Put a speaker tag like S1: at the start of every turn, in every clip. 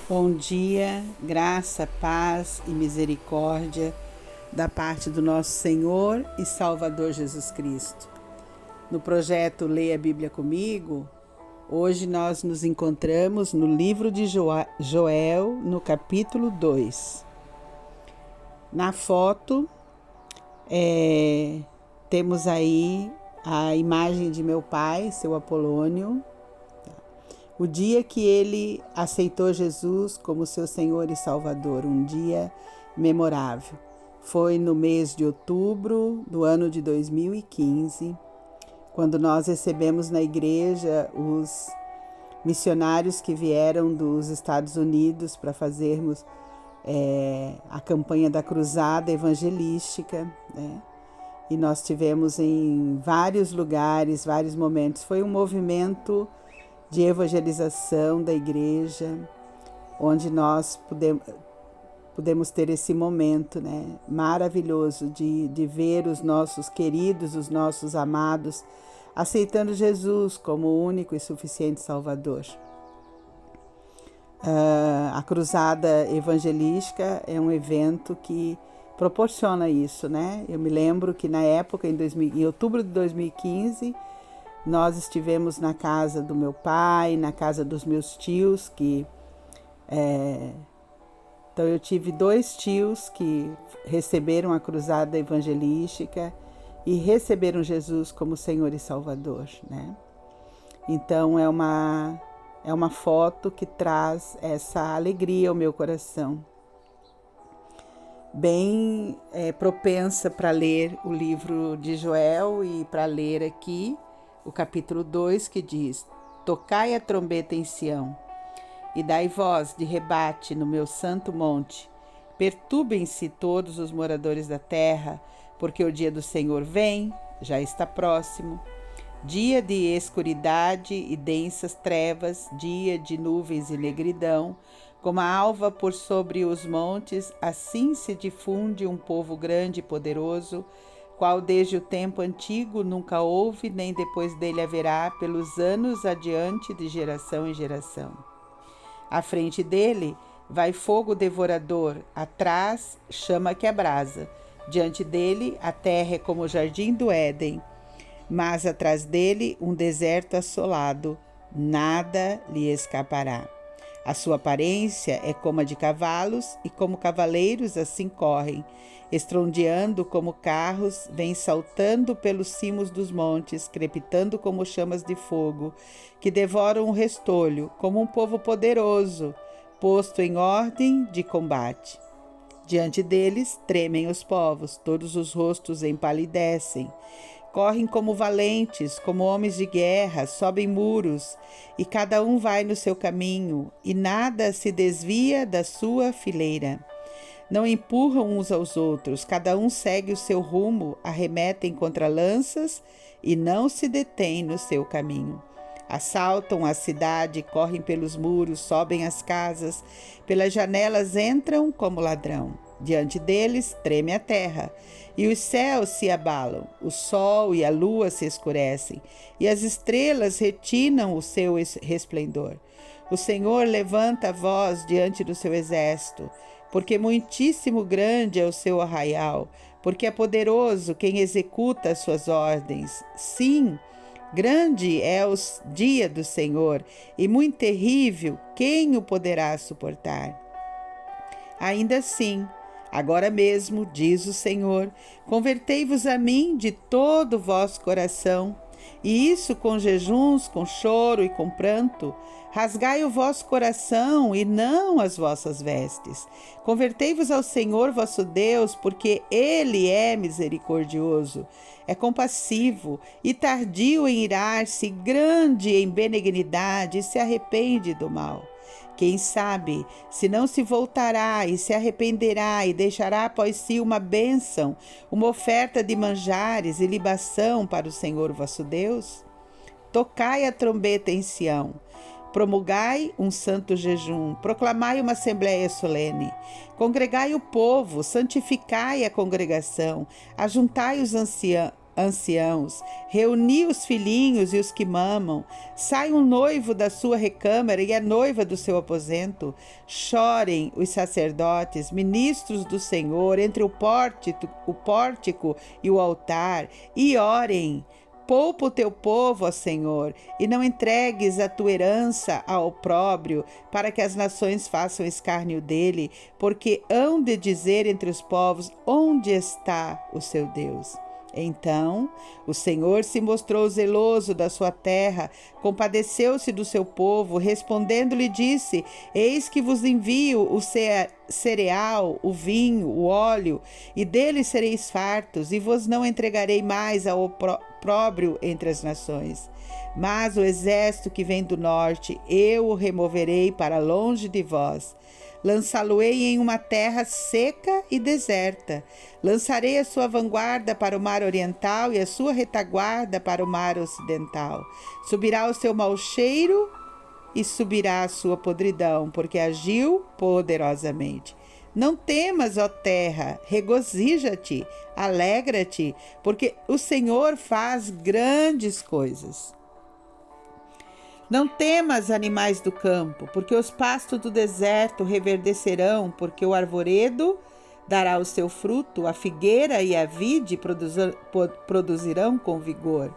S1: Bom dia, graça, paz e misericórdia da parte do nosso Senhor e Salvador Jesus Cristo. No projeto Leia a Bíblia Comigo, hoje nós nos encontramos no livro de Joel, no capítulo 2. Na foto, temos aí a imagem de meu pai, seu Apolônio, o dia que ele aceitou Jesus como seu Senhor e Salvador, um dia memorável. Foi no mês de outubro do ano de 2015, quando nós recebemos na igreja os missionários que vieram dos Estados Unidos para fazermos a campanha da Cruzada Evangelística, né? E nós tivemos em vários lugares, vários momentos. Foi um movimento de evangelização da igreja, onde nós pudemos ter esse momento, né, maravilhoso de ver os nossos queridos, os nossos amados, aceitando Jesus como o único e suficiente Salvador. A Cruzada Evangelística é um evento que proporciona isso, né? Eu me lembro que na época, em outubro de 2015, nós estivemos na casa do meu pai, na casa dos meus tios, então eu tive 2 tios que receberam a Cruzada Evangelística e receberam Jesus como Senhor e Salvador, né? Então é uma foto que traz essa alegria ao meu coração. Bem propensa para ler o livro de Joel e para ler aqui o capítulo 2, que diz: Tocai a trombeta em Sião, e dai voz de rebate no meu santo monte. Perturbem-se todos os moradores da terra, porque o dia do Senhor vem, já está próximo. Dia de escuridade e densas trevas, dia de nuvens e negridão, como a alva por sobre os montes, assim se difunde um povo grande e poderoso, qual desde o tempo antigo nunca houve, nem depois dele haverá, pelos anos adiante de geração em geração. À frente dele vai fogo devorador, atrás chama que abrasa. Diante dele a terra é como o jardim do Éden, mas atrás dele um deserto assolado, nada lhe escapará. A sua aparência é como a de cavalos, e como cavaleiros assim correm, estrondeando como carros, vem saltando pelos cimos dos montes, crepitando como chamas de fogo, que devoram o restolho, como um povo poderoso, posto em ordem de combate. Diante deles tremem os povos, todos os rostos empalidecem. Correm como valentes, como homens de guerra, sobem muros, e cada um vai no seu caminho, e nada se desvia da sua fileira. Não empurram uns aos outros, cada um segue o seu rumo, arremetem contra lanças e não se detêm no seu caminho. Assaltam a cidade, correm pelos muros, sobem as casas, pelas janelas entram como ladrão. Diante deles treme a terra, e os céus se abalam, o sol e a lua se escurecem, e as estrelas retinam o seu resplendor. O Senhor levanta a voz diante do seu exército, porque muitíssimo grande é o seu arraial, porque é poderoso quem executa as suas ordens. Sim, grande é o dia do Senhor, e muito terrível, quem o poderá suportar? Ainda assim, agora mesmo, diz o Senhor, convertei-vos a mim de todo o vosso coração, e isso com jejuns, com choro e com pranto. Rasgai o vosso coração e não as vossas vestes. Convertei-vos ao Senhor vosso Deus, porque Ele é misericordioso, é compassivo e tardio em irar-se, grande em benignidade, e se arrepende do mal. Quem sabe, se não se voltará e se arrependerá e deixará após si uma bênção, uma oferta de manjares e libação para o Senhor vosso Deus? Tocai a trombeta em Sião, promulgai um santo jejum, proclamai uma assembléia solene, congregai o povo, santificai a congregação, ajuntai os anciãos, reuni os filhinhos e os que mamam, sai um noivo da sua recâmara e a noiva do seu aposento. Chorem os sacerdotes, ministros do Senhor, entre o pórtico e o altar, e orem. Poupa o teu povo, ó Senhor, e não entregues a tua herança ao opróbrio, para que as nações façam escárnio dele, porque hão de dizer entre os povos: onde está o seu Deus? Então o Senhor se mostrou zeloso da sua terra, compadeceu-se do seu povo, respondendo-lhe disse: eis que vos envio o cereal, o vinho, o óleo, e deles sereis fartos, e vos não entregarei mais ao opróbrio entre as nações. Mas o exército que vem do norte, eu o removerei para longe de vós. Lançá-lo-ei em uma terra seca e deserta. Lançarei a sua vanguarda para o mar oriental e a sua retaguarda para o mar ocidental. Subirá o seu mau cheiro e subirá a sua podridão, porque agiu poderosamente. Não temas, ó terra, regozija-te, alegra-te, porque o Senhor faz grandes coisas. Não temas, animais do campo, porque os pastos do deserto reverdecerão, porque o arvoredo dará o seu fruto, a figueira e a vide produzirão com vigor.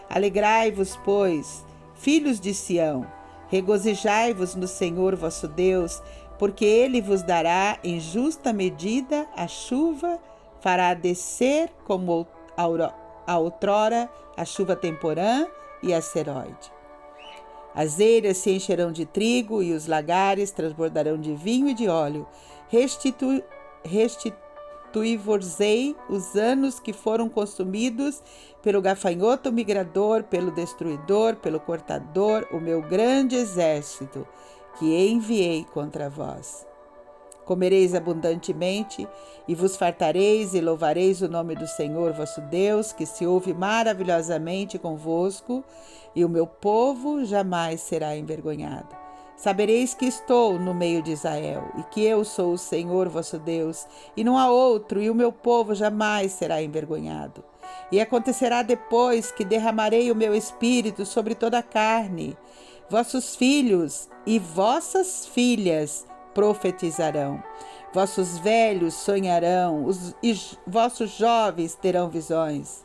S1: Alegrai-vos, pois, filhos de Sião, regozijai-vos no Senhor vosso Deus, porque ele vos dará em justa medida a chuva, fará descer como a outrora a chuva temporã e a seróide. As eiras se encherão de trigo e os lagares transbordarão de vinho e de óleo. Restitui-vos-ei os anos que foram consumidos pelo gafanhoto migrador, pelo destruidor, pelo cortador, o meu grande exército que enviei contra vós. Comereis abundantemente e vos fartareis e louvareis o nome do Senhor vosso Deus, que se ouve maravilhosamente convosco, e o meu povo jamais será envergonhado. Sabereis que estou no meio de Israel, e que eu sou o Senhor vosso Deus, e não há outro, e o meu povo jamais será envergonhado. E acontecerá depois que derramarei o meu espírito sobre toda a carne. Vossos filhos e vossas filhas profetizarão. Vossos velhos sonharão, e vossos jovens terão visões.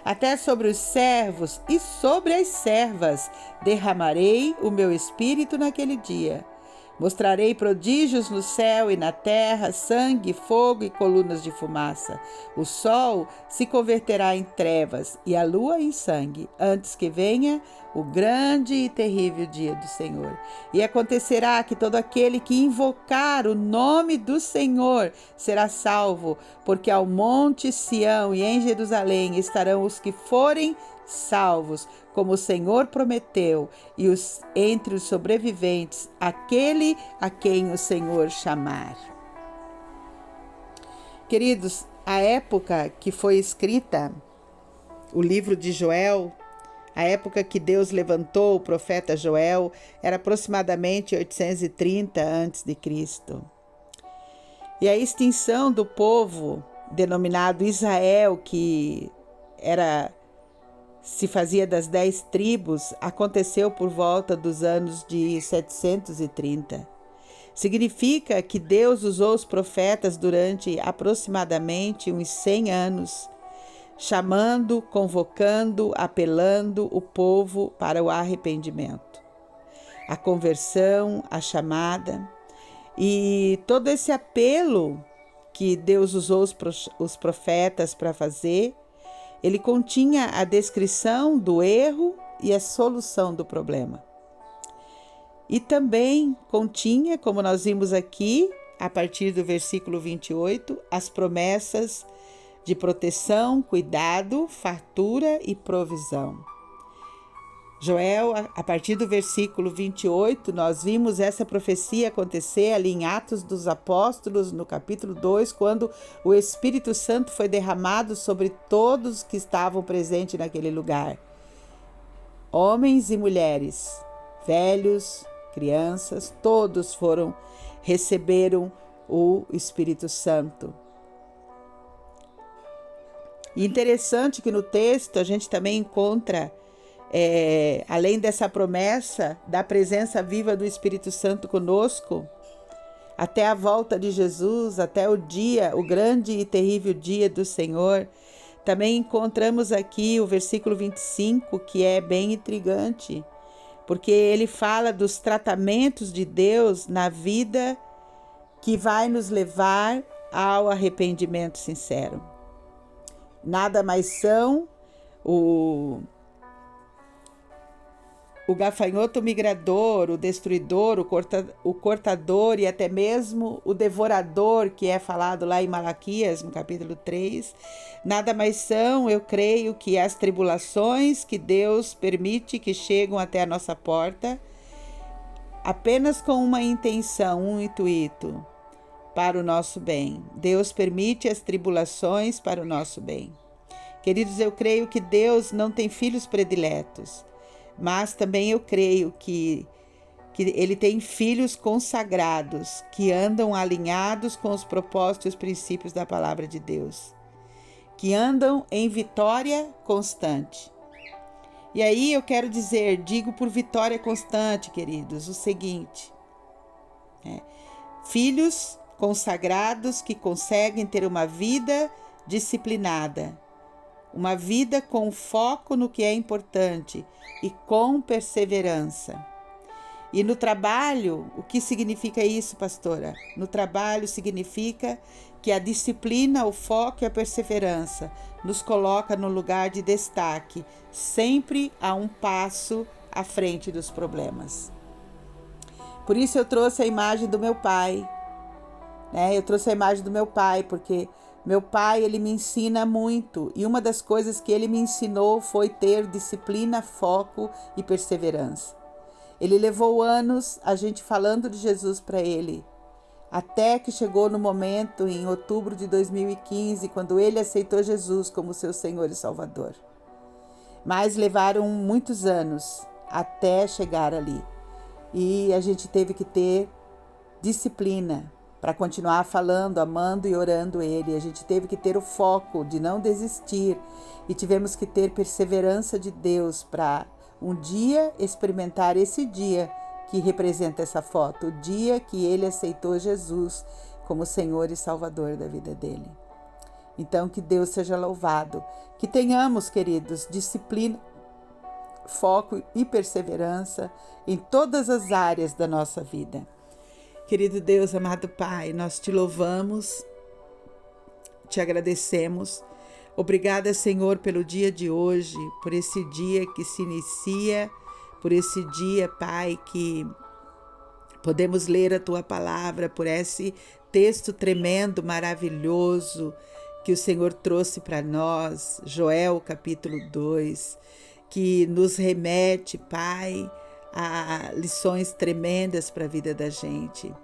S1: Até sobre os servos e sobre as servas derramarei o meu espírito naquele dia. Mostrarei prodígios no céu e na terra, sangue, fogo e colunas de fumaça. O sol se converterá em trevas e a lua em sangue, antes que venha o grande e terrível dia do Senhor. E acontecerá que todo aquele que invocar o nome do Senhor será salvo, porque ao monte Sião e em Jerusalém estarão os que forem salvos, como o Senhor prometeu, e entre os sobreviventes, aquele a quem o Senhor chamar. Queridos, a época que foi escrita o livro de Joel, a época que Deus levantou o profeta Joel, era aproximadamente 830 a.C. E a extinção do povo denominado Israel, que se fazia das 10 tribos, aconteceu por volta dos anos de 730. Significa que Deus usou os profetas durante aproximadamente uns 100 anos, chamando, convocando, apelando o povo para o arrependimento. A conversão, a chamada e todo esse apelo que Deus usou os profetas para fazer, ele continha a descrição do erro e a solução do problema. E também continha, como nós vimos aqui, a partir do versículo 28, as promessas de proteção, cuidado, fartura e provisão. Joel, a partir do versículo 28, nós vimos essa profecia acontecer ali em Atos dos Apóstolos, no capítulo 2, quando o Espírito Santo foi derramado sobre todos que estavam presentes naquele lugar. Homens e mulheres, velhos, crianças, todos receberam o Espírito Santo. E interessante que no texto a gente também encontra, além dessa promessa da presença viva do Espírito Santo conosco, até a volta de Jesus, até o grande e terrível dia do Senhor, também encontramos aqui o versículo 25, que é bem intrigante, porque ele fala dos tratamentos de Deus na vida que vai nos levar ao arrependimento sincero. Nada mais são o gafanhoto migrador, o destruidor, o cortador e até mesmo o devorador, que é falado lá em Malaquias, no capítulo 3, nada mais são, eu creio, que as tribulações que Deus permite que chegam até a nossa porta, apenas com uma intenção, um intuito, para o nosso bem. Deus permite as tribulações para o nosso bem. Queridos, eu creio que Deus não tem filhos prediletos, mas também eu creio que Ele tem filhos consagrados, que andam alinhados com os propósitos e os princípios da palavra de Deus, que andam em vitória constante. E aí eu quero digo por vitória constante, queridos, o seguinte: filhos consagrados que conseguem ter uma vida disciplinada, uma vida com foco no que é importante e com perseverança. E no trabalho, o que significa isso, pastora? No trabalho significa que a disciplina, o foco e a perseverança nos coloca no lugar de destaque, sempre a um passo à frente dos problemas. Por isso eu trouxe a imagem do meu pai, Eu trouxe a imagem do meu pai, porque meu pai, ele me ensina muito, e uma das coisas que ele me ensinou foi ter disciplina, foco e perseverança. Ele levou anos a gente falando de Jesus para ele, até que chegou no momento, em outubro de 2015, quando ele aceitou Jesus como seu Senhor e Salvador. Mas levaram muitos anos até chegar ali, e a gente teve que ter disciplina para continuar falando, amando e orando Ele. A gente teve que ter o foco de não desistir e tivemos que ter perseverança de Deus para um dia experimentar esse dia que representa essa foto, o dia que Ele aceitou Jesus como Senhor e Salvador da vida dele. Então, que Deus seja louvado, que tenhamos, queridos, disciplina, foco e perseverança em todas as áreas da nossa vida. Querido Deus, amado Pai, nós te louvamos, te agradecemos. Obrigada, Senhor, pelo dia de hoje, por esse dia que se inicia, por esse dia, Pai, que podemos ler a Tua palavra, por esse texto tremendo, maravilhoso, que o Senhor trouxe para nós, Joel capítulo 2, que nos remete, Pai, a lições tremendas para a vida da gente,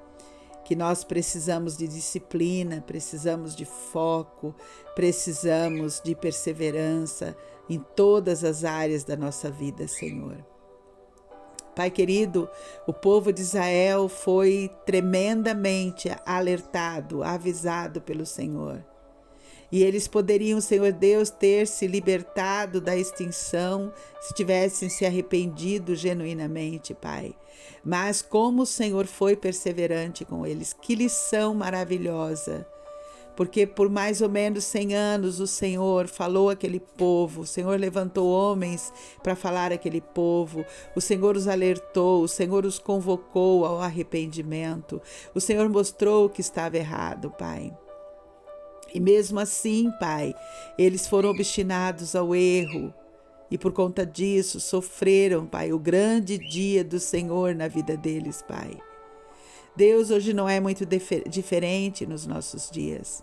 S1: que nós precisamos de disciplina, precisamos de foco, precisamos de perseverança em todas as áreas da nossa vida, Senhor. Pai querido, o povo de Israel foi tremendamente alertado, avisado pelo Senhor. E eles poderiam, Senhor Deus, ter se libertado da extinção se tivessem se arrependido genuinamente, Pai. Mas como o Senhor foi perseverante com eles, que lição maravilhosa. Porque por mais ou menos 100 anos o Senhor falou àquele povo, o Senhor levantou homens para falar àquele povo, o Senhor os alertou, o Senhor os convocou ao arrependimento, o Senhor mostrou que estava errado, Pai. E mesmo assim, Pai, eles foram obstinados ao erro e por conta disso sofreram, Pai, o grande dia do Senhor na vida deles, Pai. Deus hoje não é muito diferente nos nossos dias.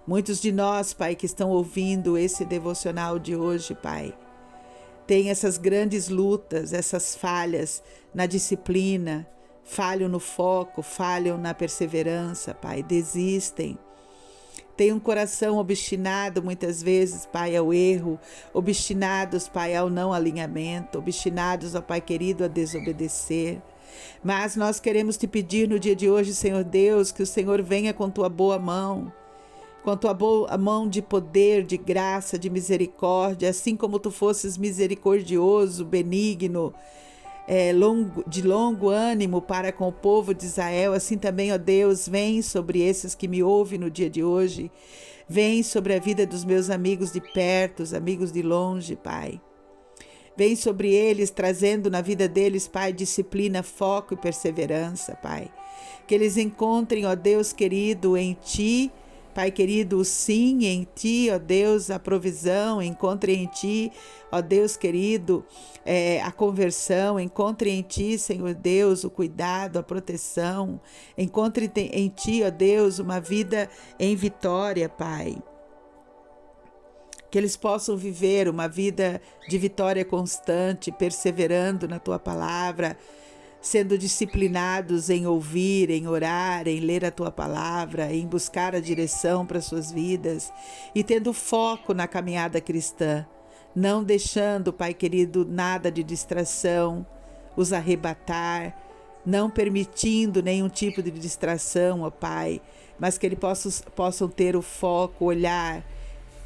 S1: Muitos de nós, Pai, que estão ouvindo esse devocional de hoje, Pai, têm essas grandes lutas, essas falhas na disciplina, falham no foco, falham na perseverança, Pai, desistem. Tem um coração obstinado muitas vezes, Pai, ao erro, obstinados, Pai, ao não alinhamento, obstinados, ó Pai querido, a desobedecer. Mas nós queremos te pedir no dia de hoje, Senhor Deus, que o Senhor venha com tua boa mão, com a tua a mão de poder, de graça, de misericórdia, assim como tu fosses misericordioso, benigno, de longo ânimo para com o povo de Israel, assim também, ó Deus, vem sobre esses que me ouvem no dia de hoje, vem sobre a vida dos meus amigos de perto, os amigos de longe, Pai. Vem sobre eles, trazendo na vida deles, Pai, disciplina, foco e perseverança, Pai. Que eles encontrem, ó Deus querido, em Ti, Pai querido, o sim em Ti, ó Deus, a provisão, encontre em Ti, ó Deus querido, a conversão, encontre em Ti, Senhor Deus, o cuidado, a proteção, encontre em Ti, ó Deus, uma vida em vitória, Pai. Que eles possam viver uma vida de vitória constante, perseverando na Tua palavra, sendo disciplinados em ouvir, em orar, em ler a Tua palavra, em buscar a direção para suas vidas e tendo foco na caminhada cristã, não deixando, Pai querido, nada de distração os arrebatar, não permitindo nenhum tipo de distração, ó Pai, mas que eles possam ter o foco, olhar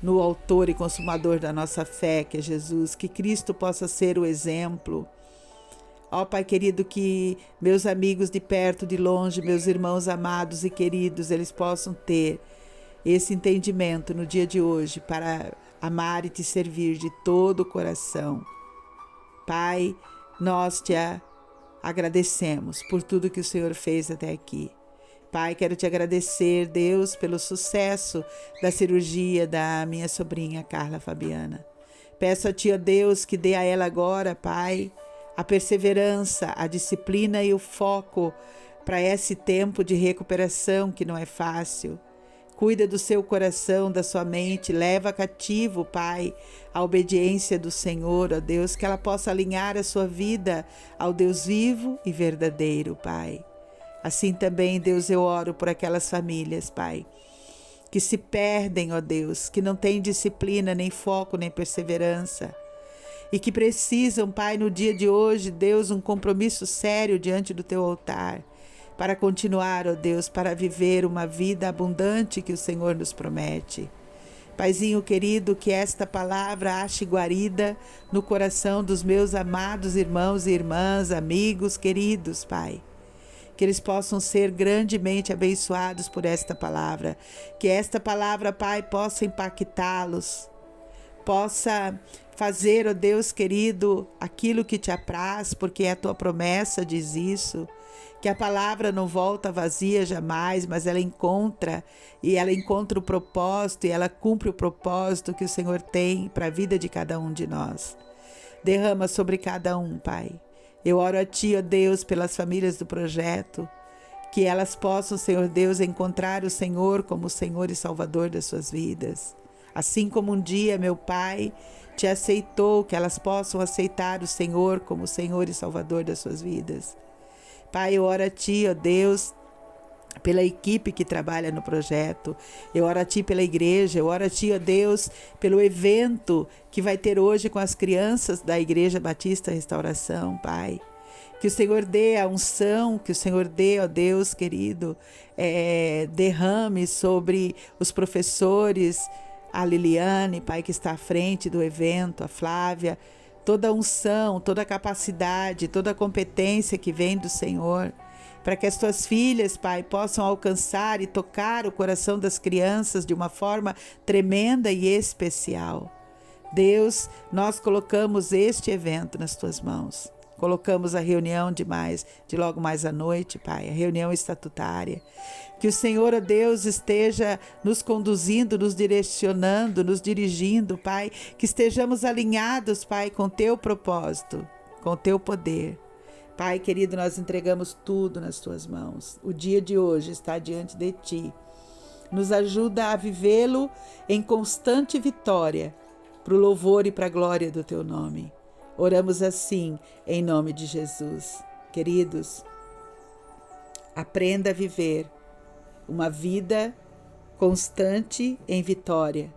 S1: no autor e consumador da nossa fé, que é Jesus, que Cristo possa ser o exemplo. Ó Pai querido, que meus amigos de perto, de longe, meus irmãos amados e queridos, eles possam ter esse entendimento no dia de hoje para amar e te servir de todo o coração. Pai, nós te agradecemos por tudo que o Senhor fez até aqui. Pai, quero te agradecer, Deus, pelo sucesso da cirurgia da minha sobrinha Carla Fabiana. Peço a Ti, ó Deus, que dê a ela agora, Pai, a perseverança, a disciplina e o foco para esse tempo de recuperação que não é fácil. Cuida do seu coração, da sua mente, leva cativo, Pai, a obediência do Senhor, ó Deus, que ela possa alinhar a sua vida ao Deus vivo e verdadeiro, Pai. Assim também, Deus, eu oro por aquelas famílias, Pai, que se perdem, ó Deus, que não têm disciplina, nem foco, nem perseverança, e que precisam, Pai, no dia de hoje, Deus, um compromisso sério diante do Teu altar, para continuar, ó Deus, para viver uma vida abundante que o Senhor nos promete. Paizinho querido, que esta palavra ache guarida no coração dos meus amados irmãos e irmãs, amigos queridos, Pai. Que eles possam ser grandemente abençoados por esta palavra. Que esta palavra, Pai, possa impactá-los, possa fazer, ó Deus querido, aquilo que te apraz, porque a Tua promessa diz isso. Que a palavra não volta vazia jamais, mas ela encontra o propósito e ela cumpre o propósito que o Senhor tem para a vida de cada um de nós. Derrama sobre cada um, Pai. Eu oro a Ti, ó Deus, pelas famílias do projeto, que elas possam, Senhor Deus, encontrar o Senhor como o Senhor e Salvador das suas vidas. Assim como um dia meu Pai Te aceitou, que elas possam aceitar o Senhor como o Senhor e Salvador das suas vidas. Pai, eu oro a Ti, ó Deus, pela equipe que trabalha no projeto, eu oro a Ti pela igreja, eu oro a Ti, ó Deus, pelo evento que vai ter hoje com as crianças da Igreja Batista Restauração, Pai. Que o Senhor dê a unção, que o Senhor dê, ó Deus querido, derrame sobre os professores, a Liliane, Pai, que está à frente do evento, a Flávia, toda a unção, toda a capacidade, toda a competência que vem do Senhor, para que as Tuas filhas, Pai, possam alcançar e tocar o coração das crianças de uma forma tremenda e especial. Deus, nós colocamos este evento nas Tuas mãos. Colocamos a reunião de logo mais à noite, Pai, a reunião estatutária. Que o Senhor, ó Deus, esteja nos conduzindo, nos direcionando, nos dirigindo, Pai. Que estejamos alinhados, Pai, com Teu propósito, com Teu poder. Pai querido, nós entregamos tudo nas Tuas mãos. O dia de hoje está diante de Ti. Nos ajuda a vivê-lo em constante vitória, para o louvor e para a glória do Teu nome. Oramos assim, em nome de Jesus. Queridos, aprenda a viver uma vida constante em vitória,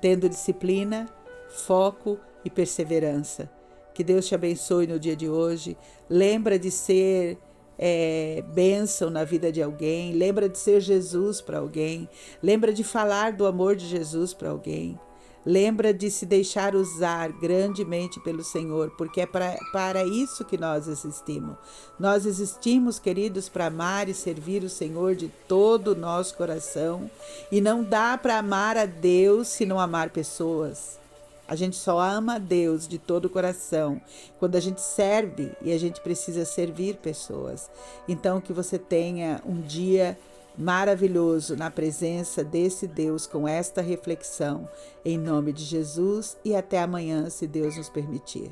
S1: tendo disciplina, foco e perseverança. Que Deus te abençoe no dia de hoje. Lembra de ser bênção na vida de alguém, lembra de ser Jesus para alguém, lembra de falar do amor de Jesus para alguém, lembra de se deixar usar grandemente pelo Senhor, porque é para isso que nós existimos. Nós existimos, queridos, para amar e servir o Senhor de todo o nosso coração, e não dá para amar a Deus se não amar pessoas. A gente só ama a Deus de todo o coração quando a gente serve, e a gente precisa servir pessoas. Então, que você tenha um dia maravilhoso na presença desse Deus com esta reflexão, em nome de Jesus, e até amanhã, se Deus nos permitir.